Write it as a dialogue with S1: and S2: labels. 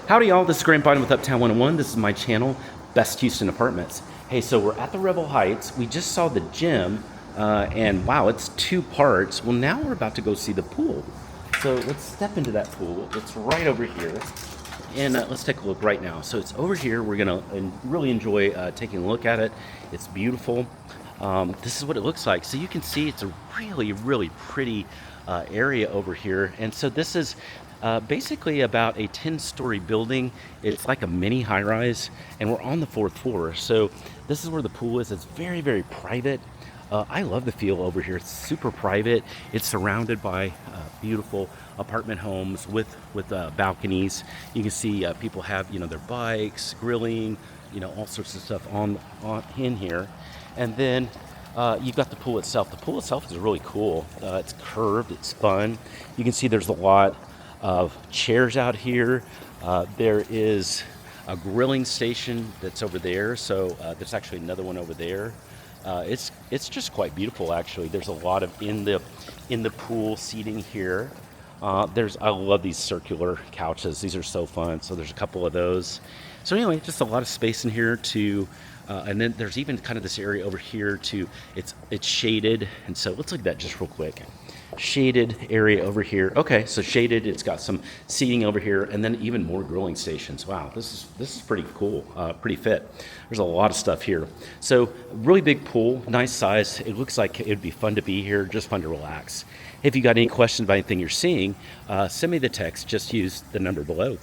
S1: Howdy y'all, this is Grant Biden with Uptown 101. This is my channel, Best Houston Apartments. Hey, so we're at the Revl Heights. We just saw the gym, and wow, it's two parts. Well, now we're about to go see the pool. So let's step into that pool. It's right over here. And let's take a look right now. So it's over here. We're gonna really enjoy taking a look at it. It's beautiful. This is what it looks like. So you can see it's a really pretty area over here. And so this is basically about a 10-story building. It's like a mini high-rise, and we're on the 4th floor. So this is where the pool is. It's very private. I love the feel over here. It's super private. It's surrounded by beautiful apartment homes with balconies. You can see people have their bikes, grilling, all sorts of stuff on in here. And then you've got the pool itself. The pool itself is really cool. It's curved. It's fun. You can see there's a lot of chairs out here. There is a grilling station that's over there. So there's actually another one over there. It's just quite beautiful, actually. There's a lot of in the pool seating here. I love these circular couches. These are so fun. So there's a couple of those. So anyway, just a lot of space in here and then there's even kind of this area over here it's shaded. And so let's look at that just real quick. Shaded area over here. Okay, so shaded. It's got some seating over here, and then even more grilling stations. Wow, this is pretty cool. Pretty fit. There's a lot of stuff here. So really big pool, nice size. It looks like it'd be fun to be here. Just fun to relax. If you got any questions about anything you're seeing, send me the text. Just use the number below.